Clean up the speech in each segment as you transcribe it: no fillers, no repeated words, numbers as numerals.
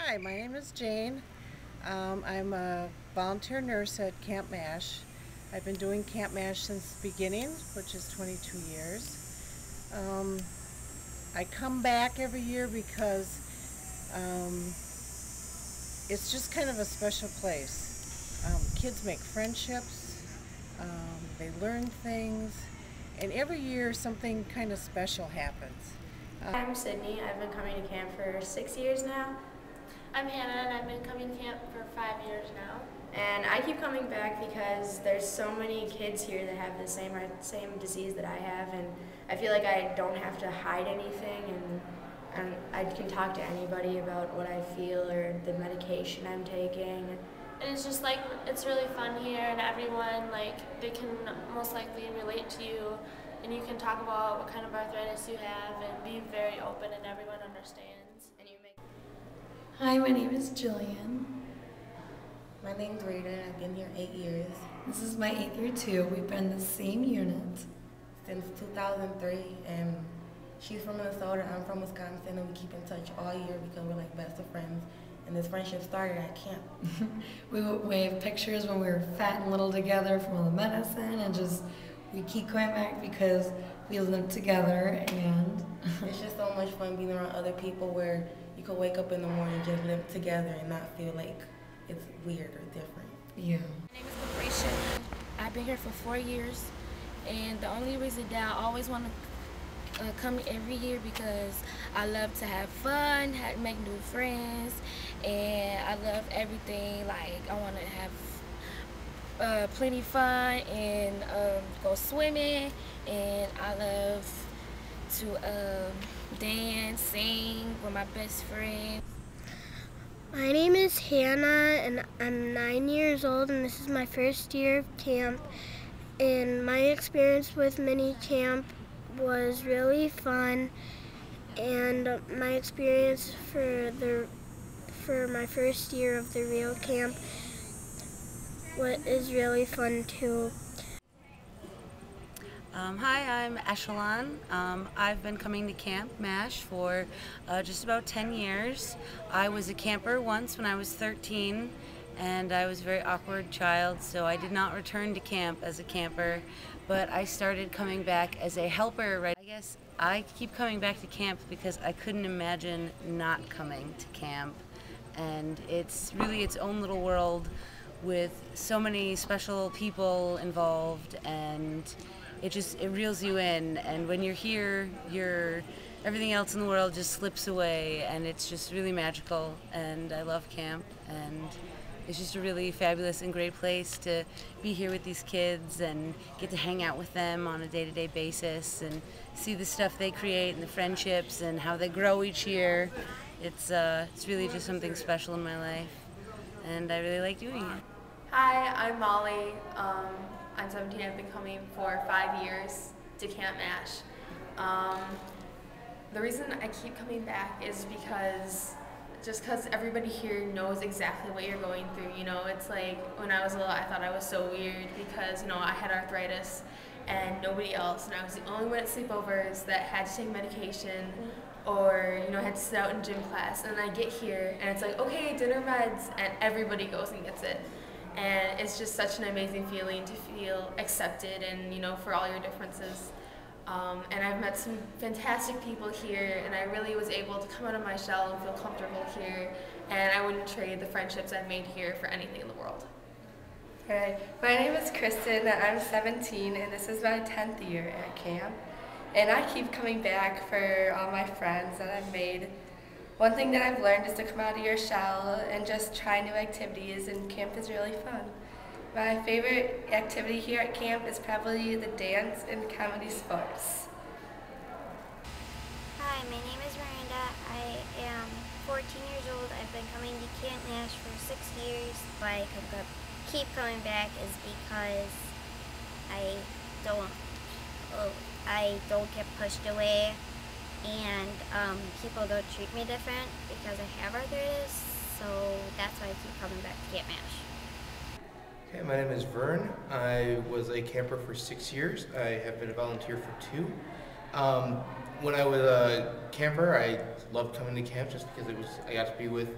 Hi, my name is Jane. I'm a volunteer nurse at Camp M.A.S.H. I've been doing Camp M.A.S.H. since the beginning, which is 22 years. I come back every year because it's just kind of a special place. Kids make friendships, they learn things, and every year something kind of special happens. I'm Sydney. I've been coming to camp for 6 years now. I'm Hannah, and I've been coming to camp for 5 years now. And I keep coming back because there's so many kids here that have the same disease that I have, and I feel like I don't have to hide anything, and I can talk to anybody about what I feel or the medication I'm taking. And it's just like, it's really fun here, and everyone, like, they can most likely relate to you, and you can talk about what kind of arthritis you have and be very open, and everyone understands. And you make. Hi, my name is Jillian. My name's Rita, and I've been here 8 years. This is my 8th year too. We've been in the same unit Since 2003, and she's from Minnesota, I'm from Wisconsin, and we keep in touch all year because we're like best of friends. And this friendship started at camp. we have pictures when we were fat and little together from all the medicine, and just we keep going back because we live together, and It's just so much fun being around other people where you could wake up in the morning and just live together and not feel like it's weird or different. yeah. My name is Lucretia. I've been here for 4 years, and the only reason that I always want to come every year because I love to have fun, make new friends, and I love everything. Like, I want to have plenty of fun and go swimming, and I love to dance, sing with my best friend. My name is Hannah, and I'm 9 years old, and this is my first year of camp. And my experience with mini camp was really fun, and my experience for my first year of the real camp is really fun too. Hi, I'm Echelon. I've been coming to Camp M.A.S.H. for just about 10 years. I was a camper once when I was 13, and I was a very awkward child, so I did not return to camp as a camper, but I started coming back as a helper. Right? I guess I keep coming back to camp because I couldn't imagine not coming to camp, and it's really its own little world with so many special people involved, and it reels you in, and when you're here, everything else in the world just slips away, and it's just really magical. And I love camp, and it's just a really fabulous and great place to be here with these kids and get to hang out with them on a day-to-day basis and see the stuff they create and the friendships and how they grow each year. It's really just something special in my life, and I really like doing it. Hi, I'm Molly. I'm 17. I've been coming for 5 years to Camp M.A.S.H. The reason I keep coming back is because everybody here knows exactly what you're going through. You know, it's like when I was little, I thought I was so weird because, you know, I had arthritis and nobody else, and I was the only one at sleepovers that had to take medication or, you know, had to sit out in gym class. And I get here and it's like, okay, dinner meds, and everybody goes and gets it. And it's just such an amazing feeling to feel accepted and, you know, for all your differences. And I've met some fantastic people here, and I really was able to come out of my shell and feel comfortable here. And I wouldn't trade the friendships I've made here for anything in the world. Hi, my name is Kristen. I'm 17, and this is my 10th year at camp. And I keep coming back for all my friends that I've made. One thing that I've learned is to come out of your shell and just try new activities, and camp is really fun. My favorite activity here at camp is probably the dance and comedy sports. Hi, my name is Miranda. I am 14 years old. I've been coming to Camp M.A.S.H. for 6 years. Why I keep coming back is because I don't get pushed away, and people don't treat me different because I have arthritis, so that's why I keep coming back to Camp M.A.S.H. Okay, my name is Vern. I was a camper for 6 years. I have been a volunteer for 2. When I was a camper, I loved coming to camp just because I got to be with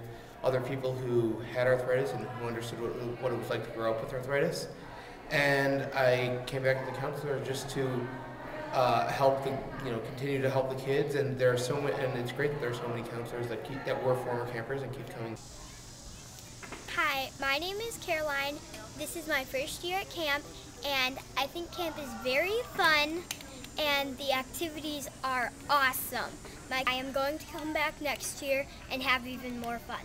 other people who had arthritis and who understood what it was like to grow up with arthritis. And I came back as a counselor just to help the, continue to help the kids. And there are so many, and it's great that there are so many counselors that were former campers and keep coming. Hi, my name is Caroline. This is my first year at camp, and I think camp is very fun, and the activities are awesome. I am going to come back next year and have even more fun.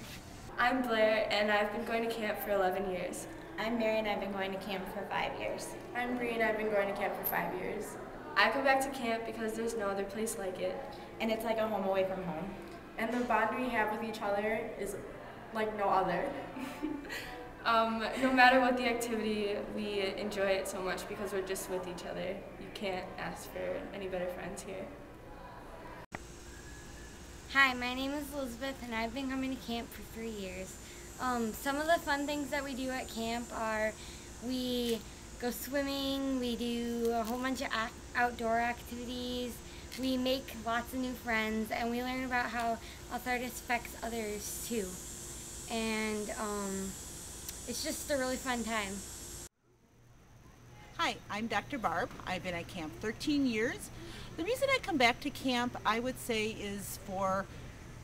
I'm Blair, and I've been going to camp for 11 years. I'm Mary, and I've been going to camp for 5 years. I'm Bree, and I've been going to camp for 5 years. I come back to camp because there's no other place like it. And it's like a home away from home. And the bond we have with each other is like no other. No matter what the activity, we enjoy it so much because we're just with each other. You can't ask for any better friends here. Hi, my name is Elizabeth, and I've been coming to camp for 3 years. Some of the fun things that we do at camp are we go swimming, we do a whole bunch of outdoor activities, we make lots of new friends, and we learn about how arthritis affects others too. And it's just a really fun time. Hi, I'm Dr. Barb. I've been at camp 13 years. The reason I come back to camp, I would say, is for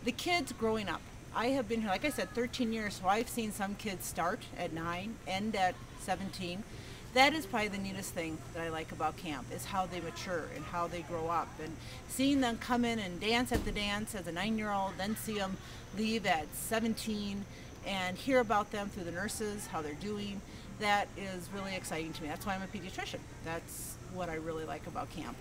the kids growing up. I have been here, like I said, 13 years, so I've seen some kids start at 9, end at 17. That is probably the neatest thing that I like about camp, is how they mature and how they grow up. And seeing them come in and dance at the dance as a 9-year-old, then see them leave at 17, and hear about them through the nurses, how they're doing, that is really exciting to me. That's why I'm a pediatrician. That's what I really like about camp.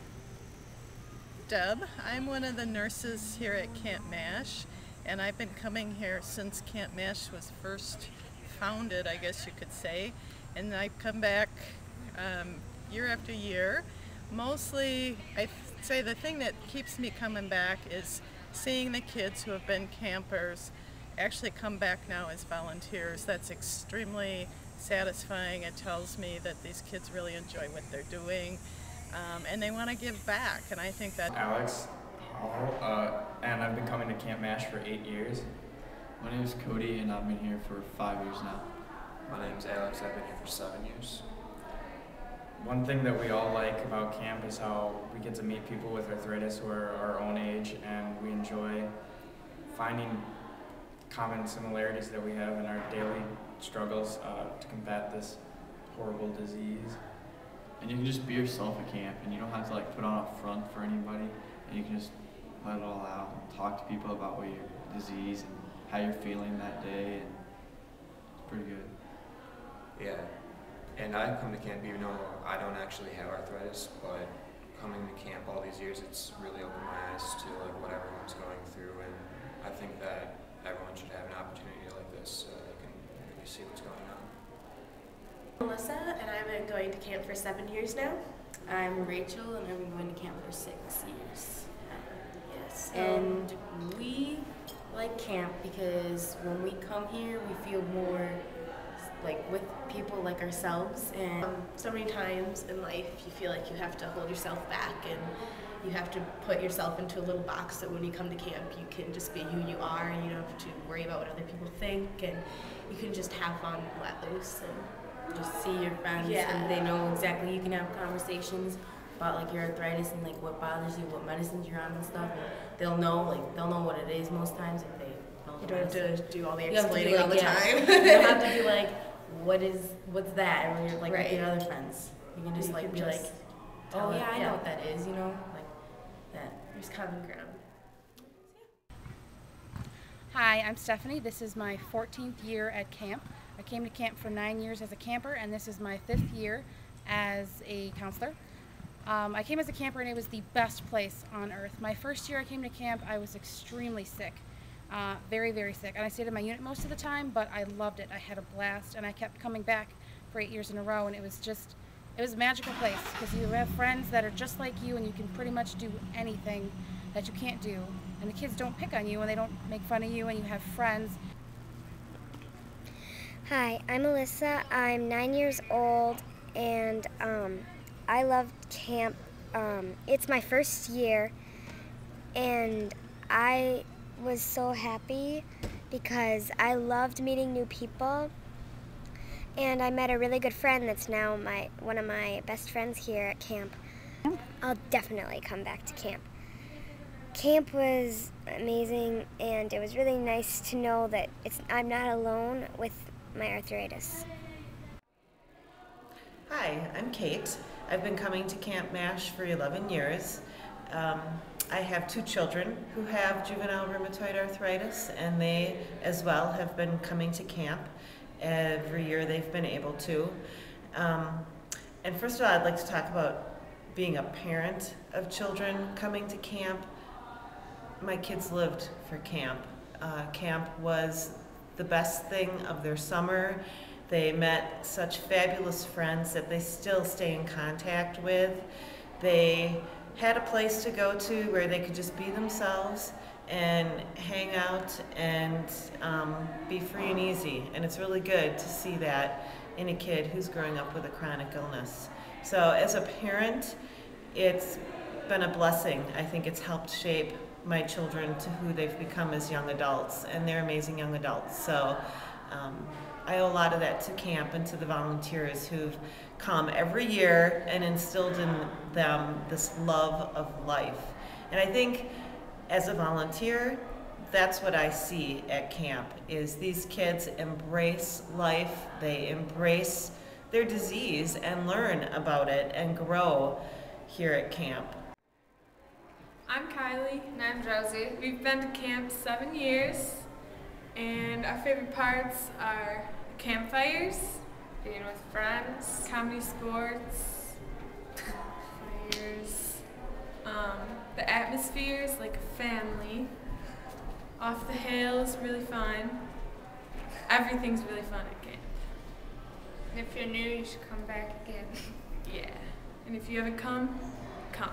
Deb, I'm one of the nurses here at Camp M.A.S.H, and I've been coming here since Camp M.A.S.H was first founded, I guess you could say. And I've come back year after year. Mostly, I'd say the thing that keeps me coming back is seeing the kids who have been campers actually come back now as volunteers. That's extremely satisfying. It tells me that these kids really enjoy what they're doing, and they want to give back, and I think that... Alex, and I've been coming to Camp M.A.S.H for 8 years. My name is Cody, and I've been here for 5 years now. My name's Alex, I've been here for 7 years. One thing that we all like about camp is how we get to meet people with arthritis who are our own age, and we enjoy finding common similarities that we have in our daily struggles to combat this horrible disease. And you can just be yourself at camp, and you don't have to like put on a front for anybody, and you can just let it all out and talk to people about what your disease and how you're feeling that day, and it's pretty good. Yeah, and I come to camp even though I don't actually have arthritis, but coming to camp all these years, it's really opened my eyes to like what everyone's going through, and I think that everyone should have an opportunity like this so they can really see what's going on. Melissa, and I've been going to camp for 7 years now. I'm Rachel, and I've been going to camp for 6 years. Yes. And we like camp because when we come here, we feel more like with people like ourselves. And so many times in life you feel like you have to hold yourself back and you have to put yourself into a little box so when you come to camp you can just be who you are and you don't have to worry about what other people think, and you can just have fun, let loose, and just see your friends, and they know exactly. You can have conversations about like your arthritis and like what bothers you, what medicines you're on and stuff, and they'll know what it is most times if they know. You don't have to do all the explaining all the time. You don't have to be like, what's that? And when you're like with your other friends, you can just you like can be just like, oh yeah, I know what that is, you know, like that. There's common ground. Hi, I'm Stephanie. This is my 14th year at camp. I came to camp for 9 years as a camper, and this is my 5th year as a counselor. I came as a camper, and it was the best place on earth. My first year I came to camp, I was extremely sick, very, very sick. And I stayed in my unit most of the time, but I loved it. I had a blast, and I kept coming back for 8 years in a row, and it was a magical place because you have friends that are just like you, and you can pretty much do anything that you can't do. And the kids don't pick on you, and they don't make fun of you, and you have friends. Hi, I'm Alyssa. I'm 9 years old, and I love camp. It's my first year, and I was so happy because I loved meeting new people, and I met a really good friend that's now one of my best friends here at camp. I'll definitely come back to camp. Camp was amazing, and it was really nice to know that I'm not alone with my arthritis. Hi, I'm Kate. I've been coming to Camp M.A.S.H for 11 years. I have 2 children who have juvenile rheumatoid arthritis, and they as well have been coming to camp every year they've been able to. And first of all, I'd like to talk about being a parent of children coming to camp. My kids lived for camp. Camp was the best thing of their summer. They met such fabulous friends that they still stay in contact with. They had a place to go to where they could just be themselves and hang out and be free and easy. And it's really good to see that in a kid who's growing up with a chronic illness. So as a parent, it's been a blessing. I think it's helped shape my children to who they've become as young adults, and they're amazing young adults. So I owe a lot of that to camp and to the volunteers who've come every year and instilled in them this love of life. And I think as a volunteer, that's what I see at camp, is these kids embrace life, they embrace their disease and learn about it and grow here at camp. I'm Kylie. And I'm Josie. We've been to camp 7 years, and our favorite parts are campfires, being with friends, comedy sports, fires, the atmosphere is like a family. Off the hills, really fun. Everything's really fun at camp. And if you're new, you should come back again. Yeah. And if you haven't come, come.